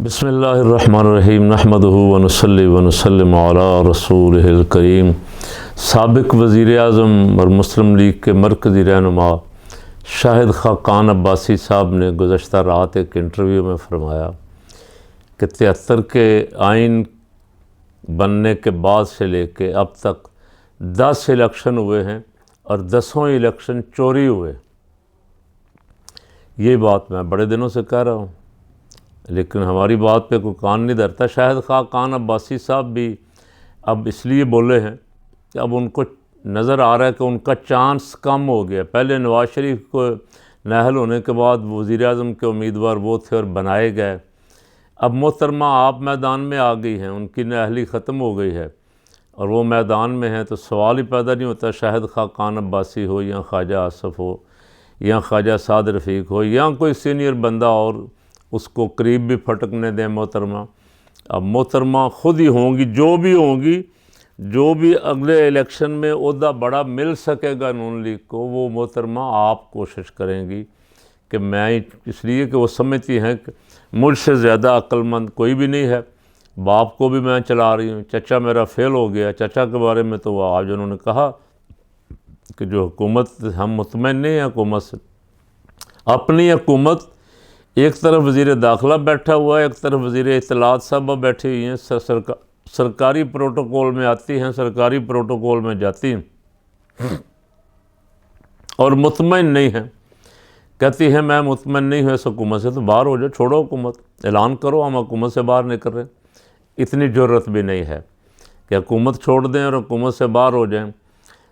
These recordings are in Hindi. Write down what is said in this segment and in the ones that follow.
बिस्मिल्लाहिर्रहमानिर्रहीम नहमदुहु व नुसल्ली व नुसल्लिमु अला रसूलिहिल करीम। साबिक़ वज़ीर आज़म और मुस्लिम लीग के मरकज़ी रहनुमा शाहिद खाकान अब्बासी साहब ने गुज़श्ता रात एक इंटरव्यू में फ़रमाया कि 73 के आइन बनने के बाद से लेके अब तक 10 इलेक्शन हुए हैं और 10 इलेक्शन चोरी हुए। ये बात मैं बड़े दिनों से कह रहा हूँ, लेकिन हमारी बात पे कोई कान नहीं धरता। शाहिद खाकान अब्बासी साहब भी अब इसलिए बोले हैं कि अब उनको नज़र आ रहा है कि उनका चांस कम हो गया। पहले नवाज़ शरीफ को नाअहल होने के बाद वज़ीर आज़म के उम्मीदवार वो थे और बनाए गए। अब मोहतरमा आप मैदान में आ गई हैं, उनकी नाअहली ख़त्म हो गई है और वो मैदान में हैं, तो सवाल ही पैदा नहीं होता शाहिद खाकान अब्बासी हो या ख्वाजा आसफ़ हो या ख्वाजा साद रफ़ीक हो या कोई सीनियर बंदा और उसको करीब भी फटकने दें मोहतरमा। अब मोहतरमा ख़ुद ही होंगी, जो भी अगले इलेक्शन में ओहदा बड़ा मिल सकेगा नून लीग को, वो मोहतरमा आप कोशिश करेंगी कि मैं, इसलिए कि वो समझती हैं कि मुझसे ज़्यादा अक्लमंद कोई भी नहीं है। बाप को भी मैं चला रही हूँ, चचा मेरा फ़ेल हो गया। चचा के बारे में तो आज उन्होंने कहा कि जो हुकूमत, हम मुतमईन नहीं हैं हुकूमत से। अपनी हुकूमत, एक तरफ वज़ीर दाखिला बैठा हुआ है, एक तरफ वज़ीर इत्तलात साहबा बैठी हुई हैं, सरकारी प्रोटोकॉल में आती हैं, सरकारी प्रोटोकॉल में जाती हैं और मुतमईन नहीं हैं। कहती हैं मैं मुतमईन नहीं हूँ इस हुकूमत से, तो बाहर हो जाओ, छोड़ो हुकूमत, ऐलान करो हम हुकूमत से बाहर निकल रहे हैं। इतनी ज़रूरत भी नहीं है कि हुकूमत छोड़ दें और हुकूमत से बाहर हो जाएं।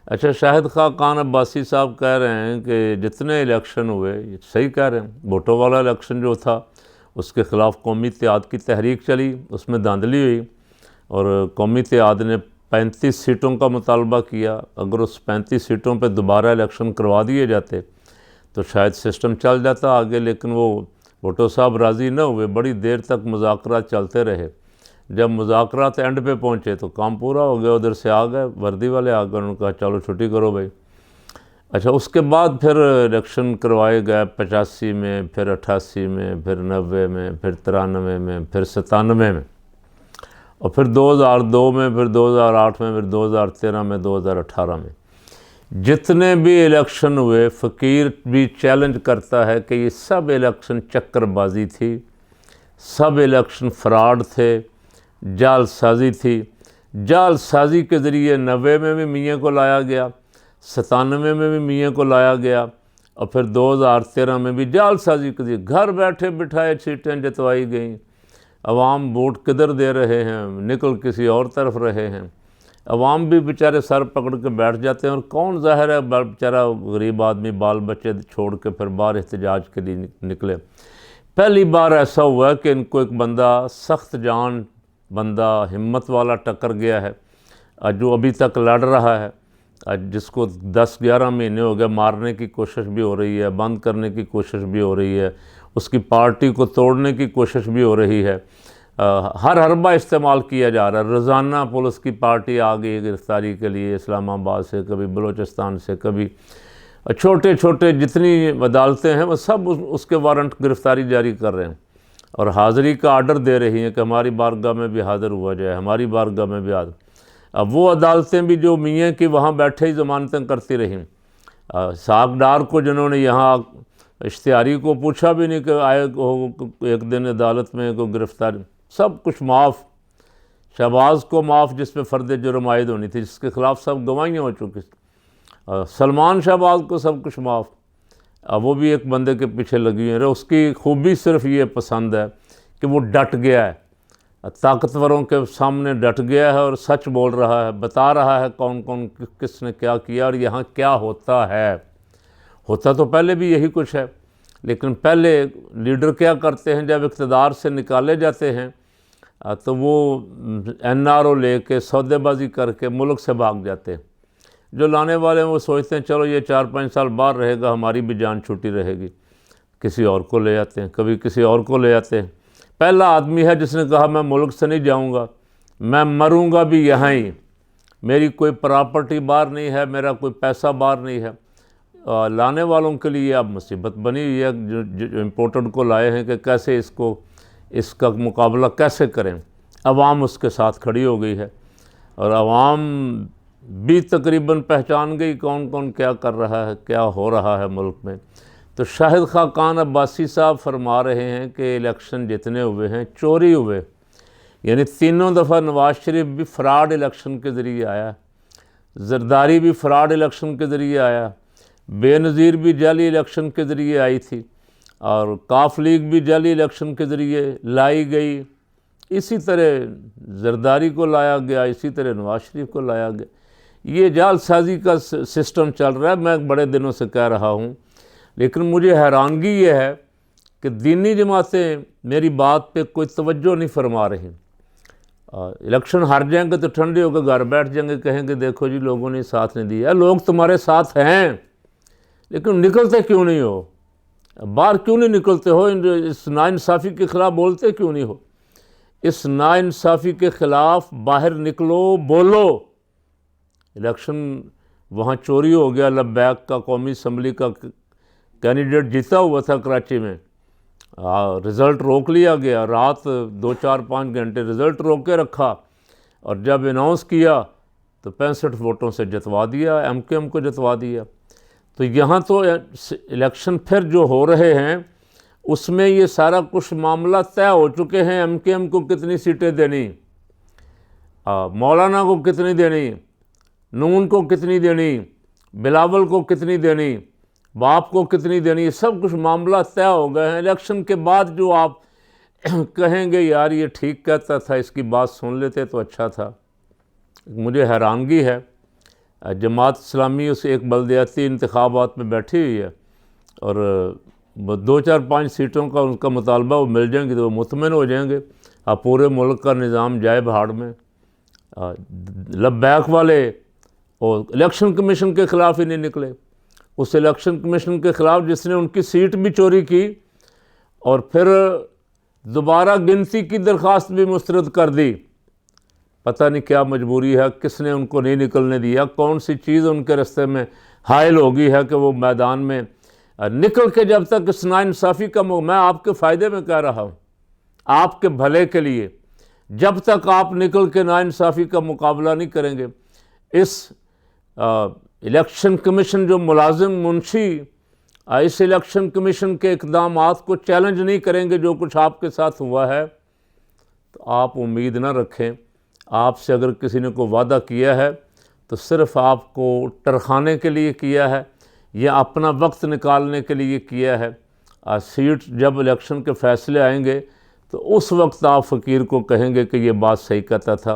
अच्छा, शाहिद खाकान अब्बासी साहब कह रहे हैं कि जितने इलेक्शन हुए, सही कह रहे हैं, वोटों वाला इलेक्शन जो था उसके ख़िलाफ़ कौमी इत्तेहाद की तहरीक चली, उसमें धांधली हुई और कौमी इत्तेहाद ने 35 सीटों का मुतालबा किया। अगर उस 35 सीटों पर दोबारा इलेक्शन करवा दिए जाते तो शायद सिस्टम चल जाता आगे, लेकिन वो भुट्टो साहब राज़ी न हुए। बड़ी देर तक मुज़ाकरात चलते रहे। जब मुज़ाकरात एंड पे पहुँचे तो काम पूरा हो गया, उधर से आ गए, वर्दी वाले आ गए, उन्होंने कहा चलो छुट्टी करो भाई। अच्छा, उसके बाद फिर इलेक्शन करवाए गए 85 में, फिर 88 में, फिर 90 में, फिर 93 में, फिर 97 में और फिर 2002 में, फिर 2008 में, फिर 2013 में, 2018 में। जितने भी इलेक्शन हुए, फ़कीर भी चैलेंज करता है कि ये सब इलेक्शन चक्करबाजी थी, सब इलेक्शन फ्रॉड थे, जालसाजी थी। जालसाजी के ज़रिए 90 में भी मियाँ को लाया गया, 97 में भी मियाँ को लाया गया और फिर 2013 में भी जालसाजी के ज़रिए घर बैठे बिठाए सीटें जितवाई गई। अवाम वोट किधर दे रहे हैं, निकल किसी और तरफ रहे हैं। अवाम भी बेचारे सर पकड़ के बैठ जाते हैं और कौन ज़ाहिर है बेचारा गरीब आदमी बाल बच्चे छोड़ के फिर बाहर एहतजाज के लिए निकले। पहली बार ऐसा हुआ कि इनको एक बंदा, सख्त जान बंदा, हिम्मत वाला टक्कर गया है, जो अभी तक लड़ रहा है, जिसको 10-11 महीने हो गए, मारने की कोशिश भी हो रही है, बंद करने की कोशिश भी हो रही है, उसकी पार्टी को तोड़ने की कोशिश भी हो रही है। हर हरबा इस्तेमाल किया जा रहा है। रोज़ाना पुलिस की पार्टी आ गई गिरफ़्तारी के लिए, इस्लामाबाद से, कभी बलूचिस्तान से, कभी छोटे छोटे जितनी अदालतें हैं वो सब उसके वारंट गिरफ़्तारी जारी कर रहे हैं और हाज़िरी का आर्डर दे रही हैं कि हमारी बारगाह में भी हाज़िर हुआ जाए, हमारी बारगाह में भी हाज़िर। अब वो अदालतें भी जो मियाँ की वहाँ बैठे ही ज़मानतें करती रहीं। सागडार को जिन्होंने यहाँ इश्तिहारी को पूछा भी नहीं कि आए एक दिन अदालत में को गिरफ़्तारी, सब कुछ माफ़। शहबाज को माफ़ जिस पे फ़र्द जुर्म आयद होनी थी, जिसके ख़िलाफ़ सब गवाहियाँ हो चुकी। सलमान शहबाज को सब कुछ माफ़। अब वो भी एक बंदे के पीछे लगी हुई है। उसकी खूबी सिर्फ ये पसंद है कि वो डट गया है, ताकतवरों के सामने डट गया है और सच बोल रहा है, बता रहा है कौन कौन किसने क्या किया और यहाँ क्या होता है। होता तो पहले भी यही कुछ है, लेकिन पहले लीडर क्या करते हैं, जब इक़्तिदार से निकाले जाते हैं तो वो NRO लेके सौदेबाजी करके मुल्क से भाग जाते हैं। जो लाने वाले हैं वो सोचते हैं चलो ये 4-5 साल बाहर रहेगा, हमारी भी जान छूटी रहेगी, किसी और को ले आते हैं, कभी किसी और को ले आते हैं। पहला आदमी है जिसने कहा मैं मुल्क से नहीं जाऊंगा, मैं मरूंगा भी यहाँ ही, मेरी कोई प्रॉपर्टी बाहर नहीं है, मेरा कोई पैसा बाहर नहीं है। लाने वालों के लिए अब मुसीबत बनी हुई है, जो इम्पोर्टेड को लाए हैं कि कैसे इसको इसका मुकाबला कैसे करें। अवाम उसके साथ खड़ी हो गई है और अवाम भी तकरीबन पहचान गई कौन कौन क्या कर रहा है, क्या हो रहा है मुल्क में। तो शाहिद खाकान अब्बासी साहब फरमा रहे हैं कि इलेक्शन जितने हुए हैं चोरी हुए, यानी तीनों दफ़ा नवाज शरीफ भी फ्रॉड इलेक्शन के ज़रिए आया, जरदारी भी फ्रॉड इलेक्शन के ज़रिए आया, बेनज़ीर भी जाली इलेक्शन के ज़रिए आई थी और काफ लीग भी जाली इलेक्शन के ज़रिए लाई गई। इसी तरह जरदारी को लाया गया, इसी तरह नवाज शरीफ को लाया गया। ये जालसाजी का सिस्टम चल रहा है, मैं बड़े दिनों से कह रहा हूँ। लेकिन मुझे हैरानगी ये है कि दीनी जमातें मेरी बात पे कोई तवज्जो नहीं फरमा रही। इलेक्शन हार जाएंगे तो ठंडे होकर घर बैठ जाएंगे, कहेंगे देखो जी लोगों ने साथ नहीं दिया। लोग तुम्हारे साथ हैं लेकिन निकलते क्यों नहीं हो, बाहर क्यों नहीं निकलते हो, इस नाइंसाफ़ी के ख़िलाफ़ बोलते क्यों नहीं हो। इस नाइंसाफ़ी के ख़िलाफ़ बाहर निकलो, बोलो। इलेक्शन वहाँ चोरी हो गया, लब्बैक का कौमी असम्बली का कैंडिडेट जीता हुआ था कराची में, रिज़ल्ट रोक लिया गया, रात 2-4-5 घंटे रिज़ल्ट रोक के रखा और जब अनाउंस किया तो 65 वोटों से जितवा दिया, MKM को जितवा दिया। तो यहाँ तो इलेक्शन फिर जो हो रहे हैं उसमें ये सारा कुछ मामला तय हो चुके हैं। MKM को कितनी सीटें देनी, मौलाना को कितनी देनी, नून को कितनी देनी, बिलावल को कितनी देनी, बाप को कितनी देनी, सब कुछ मामला तय हो गए हैं। इलेक्शन के बाद जो आप कहेंगे यार ये ठीक कहता था, इसकी बात सुन लेते तो अच्छा था। मुझे हैरानगी है, जमात इस्लामी उस एक बल्दियाती इंतखाबात में बैठी हुई है और 2-4-5 सीटों का उनका मुतालबा वो मिल जाएंगी तो वो मुतमिन हो जाएंगे। अब पूरे मुल्क का निज़ाम जाए भाड़ में। लब्बैक वाले और इलेक्शन कमीशन के ख़िलाफ़ ही नहीं निकले, उस इलेक्शन कमीशन के ख़िलाफ़ जिसने उनकी सीट भी चोरी की और फिर दोबारा गिनती की दरख्वास्त भी मुस्तरद कर दी। पता नहीं क्या मजबूरी है, किसने उनको नहीं निकलने दिया, कौन सी चीज़ उनके रास्ते में हायल हो गई है कि वो मैदान में निकल के जब तक इस नाइंसाफ़ी का मैं आपके फ़ायदे में कह रहा हूँ, आपके भले के लिए, जब तक आप निकल के नाइंसाफ़ी का मुकाबला नहीं करेंगे, इस इलेक्शन कमीशन जो मुलाजिम मुंशी इस इलेक्शन कमीशन के इक़दामात को चैलेंज नहीं करेंगे, जो कुछ आपके साथ हुआ है, तो आप उम्मीद ना रखें। आपसे अगर किसी ने कोई वादा किया है तो सिर्फ़ आपको टरखाने के लिए किया है या अपना वक्त निकालने के लिए किया है। सीट जब इलेक्शन के फ़ैसले आएंगे तो उस वक्त आप फ़कीर को कहेंगे कि ये बात सही कहता था।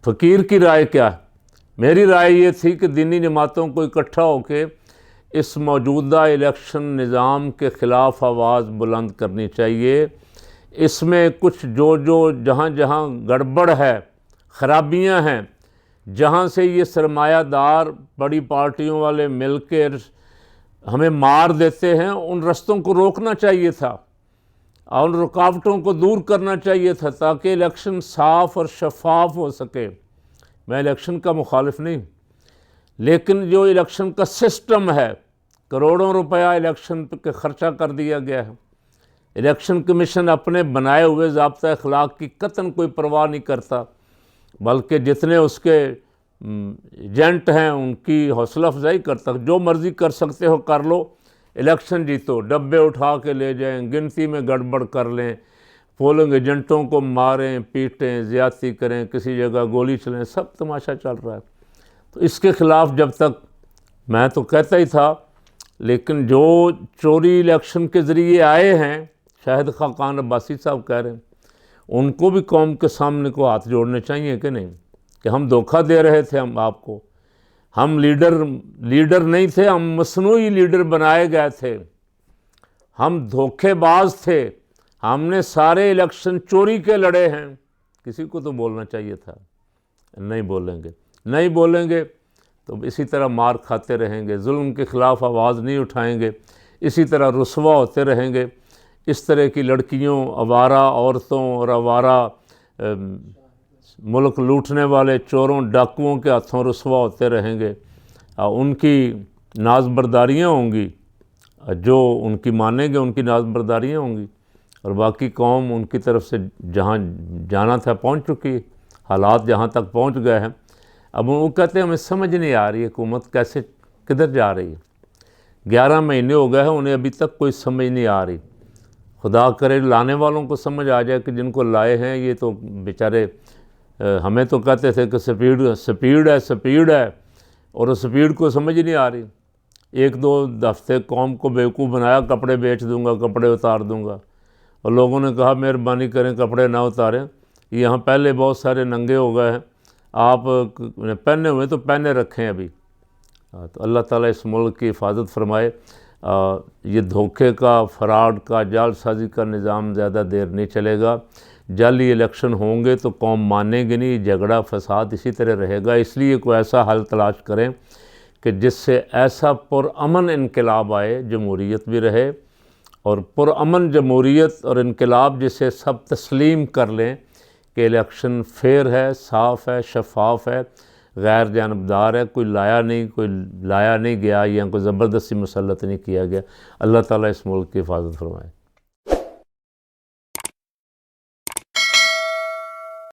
फ़कीर की राय क्या है? मेरी राय ये थी कि दीनी जमातों को इकट्ठा होकर इस मौजूदा इलेक्शन निज़ाम के ख़िलाफ़ आवाज़ बुलंद करनी चाहिए। इसमें कुछ जो जहाँ जहाँ गड़बड़ है, ख़राबियाँ हैं, जहाँ से ये सरमायादार बड़ी पार्टियों वाले मिलकर हमें मार देते हैं, उन रस्तों को रोकना चाहिए था और उन रुकावटों को दूर करना चाहिए था ताकि इलेक्शन साफ़ और शफाफ हो सके। मैं इलेक्शन का मुखालिफ नहीं, लेकिन जो इलेक्शन का सिस्टम है, करोड़ों रुपया इलेक्शन पे ख़र्चा कर दिया गया है। इलेक्शन कमीशन अपने बनाए हुए ज़ाब्ता अखलाक की कतन कोई परवाह नहीं करता, बल्कि जितने उसके एजेंट हैं उनकी हौसला अफजाई करता। जो मर्ज़ी कर सकते हो कर लो, इलेक्शन जीतो, डब्बे उठा के ले जाएं, गिनती में गड़बड़ कर लें, पोलिंग एजेंटों को मारें, पीटें, ज़्यादती करें, किसी जगह गोली चलें, सब तमाशा चल रहा है। तो इसके ख़िलाफ़ जब तक मैं तो कहता ही था, लेकिन जो चोरी इलेक्शन के ज़रिए आए हैं, शाहिद खाकान अब्बासी साहब कह रहे हैं, उनको भी कौम के सामने को हाथ जोड़ने चाहिए कि नहीं, कि हम धोखा दे रहे थे, हम आपको, हम लीडर नहीं थे, हम मसनूई लीडर बनाए गए थे, हम धोखेबाज थे, हमने सारे इलेक्शन चोरी के लड़े हैं। किसी को तो बोलना चाहिए था, नहीं बोलेंगे तो इसी तरह मार खाते रहेंगे, जुल्म के ख़िलाफ़ आवाज़ नहीं उठाएंगे, इसी तरह रुसवा होते रहेंगे। इस तरह की लड़कियों, आवारा औरतों और आवारा मुल्क लूटने वाले चोरों, डाकुओं के हाथों रुसवा होते रहेंगे। उनकी नाज़बरदारियाँ होंगी, जो उनकी मानेंगे उनकी नाज़बरदारियाँ होंगी, और बाकी कौम उनकी तरफ से जहाँ जाना था पहुँच चुकी है, हालात जहाँ तक पहुँच गए हैं। अब वो कहते हैं हमें समझ नहीं आ रही है हुकूमत कैसे किधर जा रही है। 11 महीने हो गए हैं, उन्हें अभी तक कोई समझ नहीं आ रही। खुदा करे लाने वालों को समझ आ जाए कि जिनको लाए हैं ये तो बेचारे हमें तो कहते थे कि स्पीड है और उस स्पीड को समझ ही नहीं आ रही। 1-2 हफ्ते कौम को बेवकूफ़ बनाया, कपड़े बेच दूंगा, कपड़े उतार दूंगा, और लोगों ने कहा मेहरबानी करें कपड़े ना उतारें, यहाँ पहले बहुत सारे नंगे हो गए हैं, आप पहने हुए तो पहने रखें अभी। तो अल्लाह ताला इस मुल्क की हिफाजत फरमाए। ये धोखे का, फ्रॉड का, जालसाजी का निज़ाम ज़्यादा देर नहीं चलेगा। जाली इलेक्शन होंगे तो कौम मानेगी नहीं, झगड़ा फसाद इसी तरह रहेगा। इसलिए कोई ऐसा हल तलाश करें कि जिससे ऐसा पुरअमन इनकलाब आए, जमहूरियत भी रहे, और पुरअमन जमहूरियत और इनकलाब जिसे सब तस्लीम कर लें कि इलेक्शन फेयर है, साफ़ है, शफाफ है, गैर जानबदार है, कोई लाया नहीं गया या कोई ज़बरदस्ती मुसल्लत नहीं किया गया। अल्लाह ताला इस मुल्क की हिफाजत फरमाए।